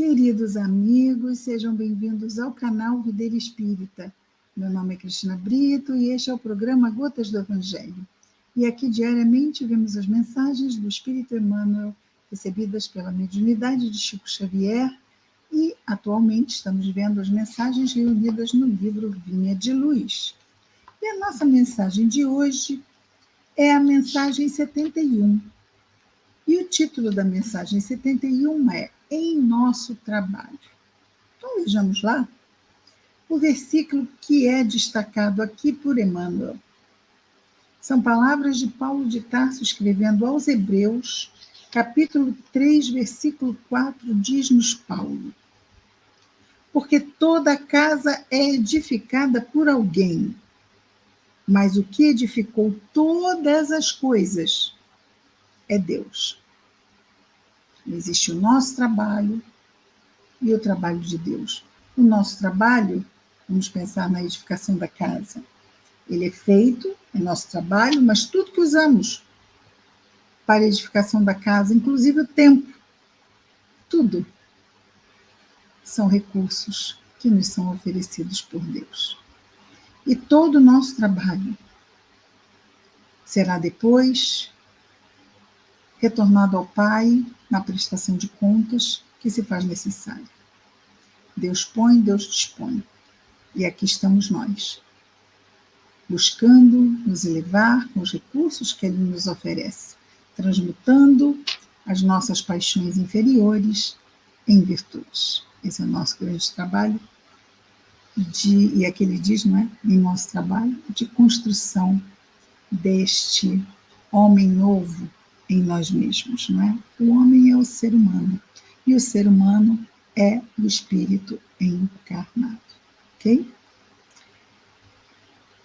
Queridos amigos, sejam bem-vindos ao canal Videira Espírita. Meu nome é Cristina Brito e este é o programa Gotas do Evangelho. E aqui diariamente vemos as mensagens do Espírito Emmanuel recebidas pela mediunidade de Chico Xavier e atualmente estamos vendo as mensagens reunidas no livro Vinha de Luz. E a nossa mensagem de hoje é a mensagem 71. E o título da mensagem 71 é Em Nosso Trabalho. Então vejamos lá o versículo que é destacado aqui por Emmanuel. São palavras de Paulo de Tarso escrevendo aos Hebreus, capítulo 3, versículo 4, diz-nos Paulo: porque toda casa é edificada por alguém, mas o que edificou todas as coisas é Deus. Existe o nosso trabalho e o trabalho de Deus. O nosso trabalho, vamos pensar na edificação da casa. Ele é feito, é nosso trabalho, mas tudo que usamos para a edificação da casa, inclusive o tempo, tudo são recursos que nos são oferecidos por Deus. E todo o nosso trabalho será depois retornado ao Pai na prestação de contas que se faz necessário. Deus põe, Deus dispõe. E aqui estamos nós, buscando nos elevar com os recursos que Ele nos oferece, transmutando as nossas paixões inferiores em virtudes. Esse é o nosso grande trabalho, e aqui ele diz, não é? Em nosso trabalho de construção deste homem novo em nós mesmos, não é? O homem é o ser humano, e o ser humano é o espírito encarnado, ok?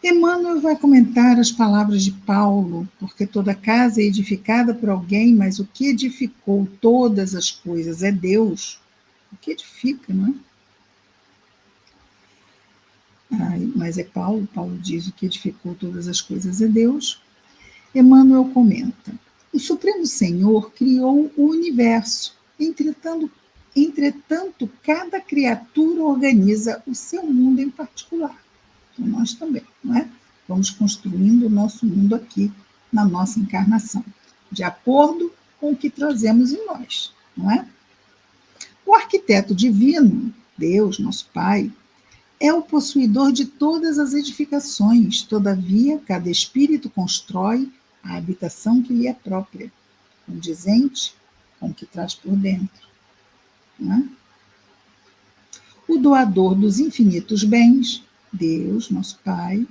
Emmanuel vai comentar as palavras de Paulo, porque toda casa é edificada por alguém, mas o que edificou todas as coisas é Deus. O que edifica, não é? Mas é Paulo diz o que edificou todas as coisas é Deus. Emmanuel comenta: o Supremo Senhor criou o universo, entretanto, cada criatura organiza o seu mundo em particular. Então, nós também, não é? Vamos construindo o nosso mundo aqui, na nossa encarnação, de acordo com o que trazemos em nós, não é? O arquiteto divino, Deus, nosso Pai, é o possuidor de todas as edificações, todavia, cada espírito constrói a habitação que lhe é própria, condizente com o que traz por dentro. Não é? O doador dos infinitos bens, Deus, nosso Pai,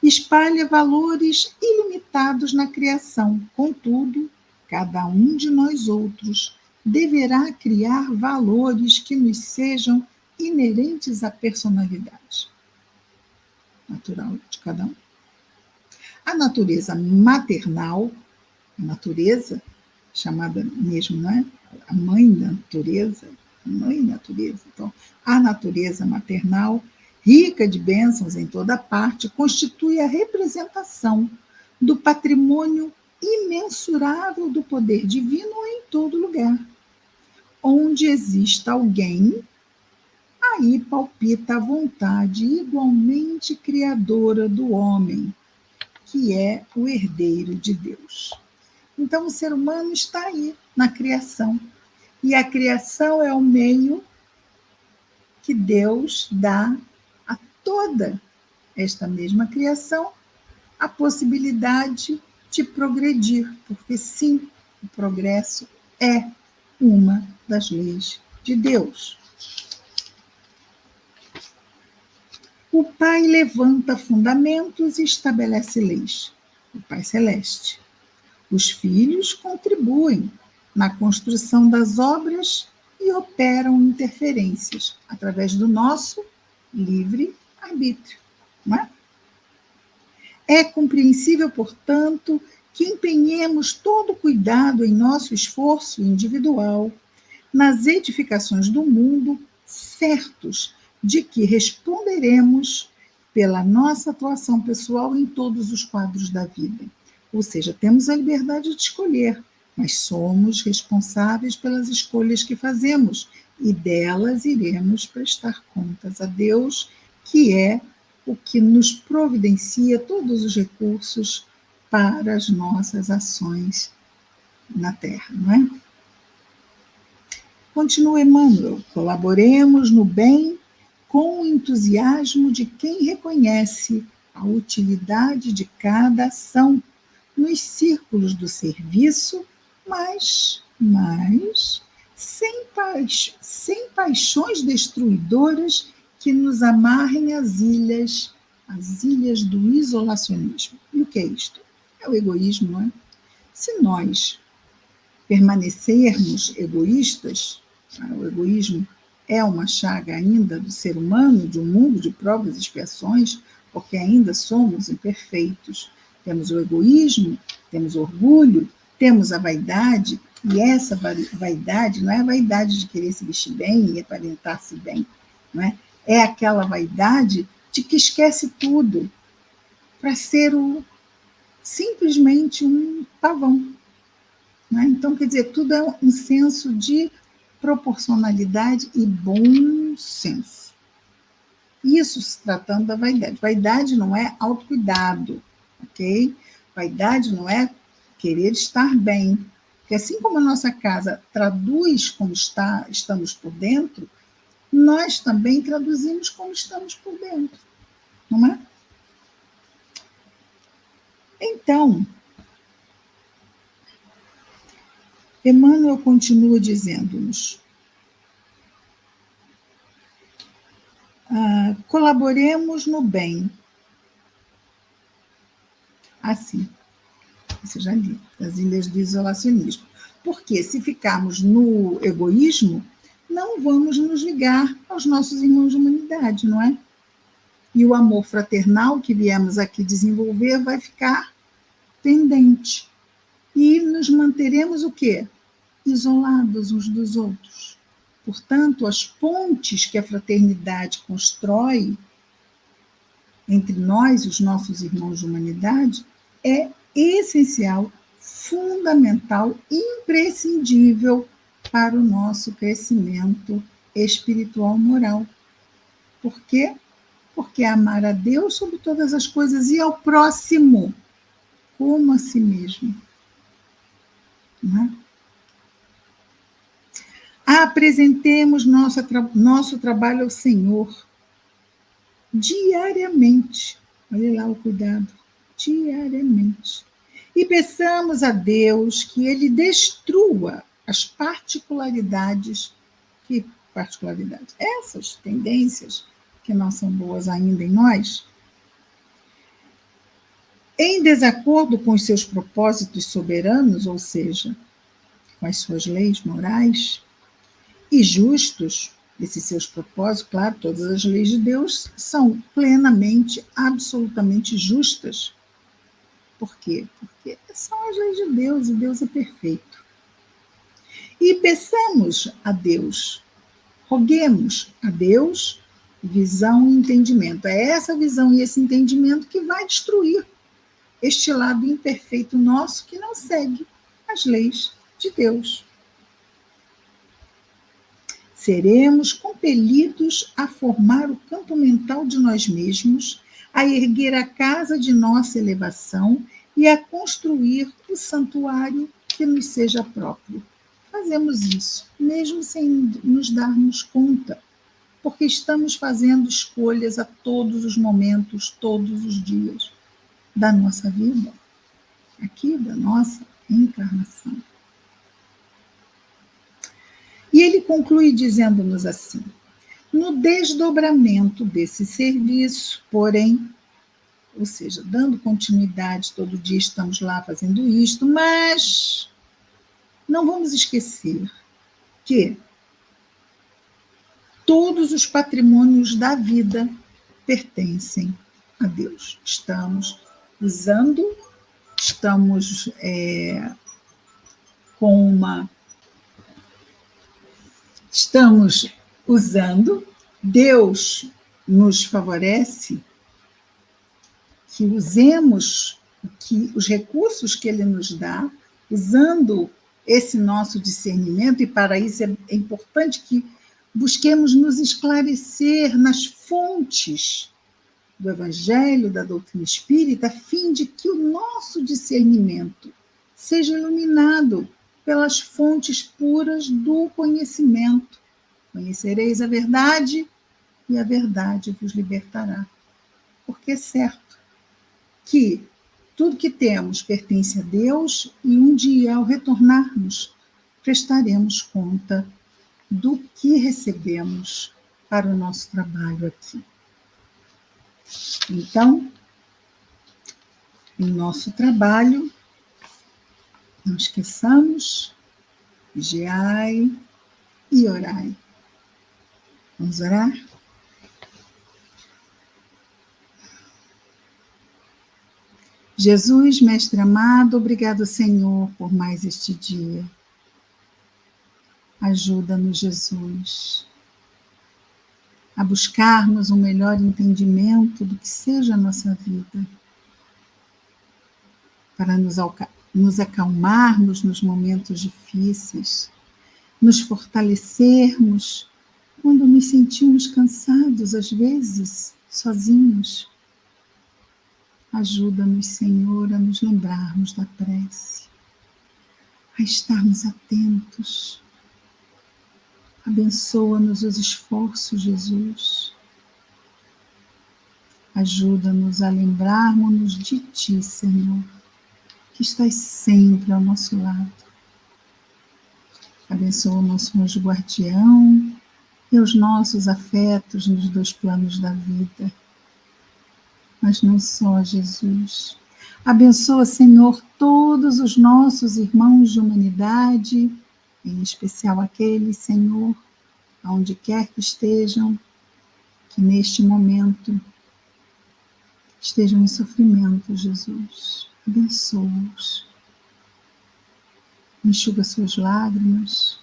espalha valores ilimitados na criação. Contudo, cada um de nós outros deverá criar valores que nos sejam inerentes à personalidade natural de cada um. A natureza maternal, a natureza, chamada mesmo, não é? A mãe da natureza, Então, a natureza maternal, rica de bênçãos em toda parte, constitui a representação do patrimônio imensurável do poder divino em todo lugar. Onde exista alguém, aí palpita a vontade igualmente criadora do homem, que é o herdeiro de Deus. Então, o ser humano está aí, na criação. E a criação é o meio que Deus dá a toda esta mesma criação a possibilidade de progredir, porque sim, o progresso é uma das leis de Deus. O Pai levanta fundamentos e estabelece leis, o Pai Celeste. Os filhos contribuem na construção das obras e operam interferências através do nosso livre arbítrio. Não é? É compreensível, portanto, que empenhemos todo cuidado em nosso esforço individual nas edificações do mundo, certos de que responderemos pela nossa atuação pessoal em todos os quadros da vida. Ou seja, temos a liberdade de escolher, mas somos responsáveis pelas escolhas que fazemos e delas iremos prestar contas a Deus, que é o que nos providencia todos os recursos para as nossas ações na Terra, não é? Continua Emmanuel: colaboremos no bem com o entusiasmo de quem reconhece a utilidade de cada ação nos círculos do serviço, mas sem paixões destruidoras que nos amarrem às ilhas do isolacionismo. E o que é isto? É o egoísmo, não é? Se nós permanecermos egoístas, o egoísmo é uma chaga ainda do ser humano, de um mundo de provas e expiações, porque ainda somos imperfeitos. Temos o egoísmo, temos o orgulho, temos a vaidade, e essa vaidade não é a vaidade de querer se vestir bem e aparentar-se bem, não é? É aquela vaidade de que esquece tudo para ser simplesmente um pavão. Não é? Então, quer dizer, tudo é um senso de proporcionalidade e bom senso. Isso se tratando da vaidade. Vaidade não é autocuidado, ok? Vaidade não é querer estar bem. Porque assim como a nossa casa traduz como estamos por dentro, nós também traduzimos como estamos por dentro, não é? Então, Emmanuel continua dizendo-nos: colaboremos no bem. Assim, isso eu já li, das ilhas do isolacionismo. Porque se ficarmos no egoísmo, não vamos nos ligar aos nossos irmãos de humanidade, não é? E o amor fraternal que viemos aqui desenvolver vai ficar pendente. E nos manteremos o quê? Isolados uns dos outros. Portanto, as pontes que a fraternidade constrói entre nós e os nossos irmãos de humanidade é essencial, fundamental, imprescindível para o nosso crescimento espiritual moral. Por quê? Porque amar a Deus sobre todas as coisas e ao próximo como a si mesmo. Não é? Apresentemos nosso trabalho ao Senhor diariamente. Olha lá o cuidado. Diariamente. E peçamos a Deus que Ele destrua as particularidades. Que particularidades? Essas tendências que não são boas ainda em nós, em desacordo com os seus propósitos soberanos, ou seja, com as suas leis morais, e justos, esses seus propósitos, claro, todas as leis de Deus são plenamente, absolutamente justas. Por quê? Porque são as leis de Deus e Deus é perfeito. E peçamos a Deus, roguemos a Deus visão e entendimento. É essa visão e esse entendimento que vai destruir este lado imperfeito nosso que não segue as leis de Deus. Seremos compelidos a formar o campo mental de nós mesmos, a erguer a casa de nossa elevação e a construir o santuário que nos seja próprio. Fazemos isso, mesmo sem nos darmos conta, porque estamos fazendo escolhas a todos os momentos, todos os dias da nossa vida, aqui da nossa encarnação. E ele conclui dizendo-nos assim: no desdobramento desse serviço, porém, ou seja, dando continuidade, todo dia estamos lá fazendo isto, mas não vamos esquecer que todos os patrimônios da vida pertencem a Deus. Estamos usando, Deus nos favorece que usemos os recursos que Ele nos dá, usando esse nosso discernimento, e para isso é importante que Busquemos nos esclarecer nas fontes do Evangelho, da doutrina espírita, a fim de que o nosso discernimento seja iluminado pelas fontes puras do conhecimento. Conhecereis a verdade e a verdade vos libertará. Porque é certo que tudo que temos pertence a Deus e um dia, ao retornarmos, prestaremos conta do que recebemos para o nosso trabalho aqui. Então, em nosso trabalho, não esqueçamos, vigiai e orai. Vamos orar? Jesus, Mestre amado, obrigado, Senhor, por mais este dia. Ajuda-nos, Jesus, a buscarmos um melhor entendimento do que seja a nossa vida, para nos acalmarmos nos momentos difíceis, nos fortalecermos quando nos sentimos cansados, às vezes, sozinhos. Ajuda-nos, Senhor, a nos lembrarmos da prece, a estarmos atentos. Abençoa-nos os esforços, Jesus. Ajuda-nos a lembrarmos-nos de Ti, Senhor, que estás sempre ao nosso lado. Abençoa o nosso anjo guardião e os nossos afetos nos 2 planos da vida. Mas não só, Jesus. Abençoa, Senhor, todos os nossos irmãos de humanidade, em especial aqueles, Senhor, aonde quer que estejam, que neste momento estejam em sofrimento, Jesus. Abençoa-os. Enxuga suas lágrimas.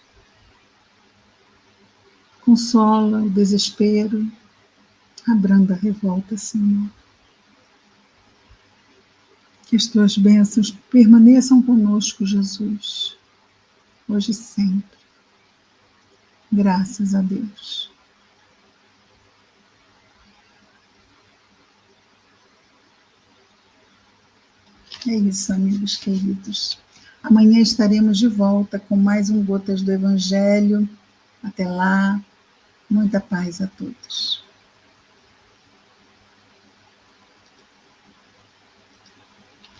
Consola o desespero. Abranda a revolta, Senhor. Que as tuas bênçãos permaneçam conosco, Jesus, hoje e sempre. Graças a Deus. É isso, amigos queridos. Amanhã estaremos de volta com mais um Gotas do Evangelho. Até lá, muita paz a todos.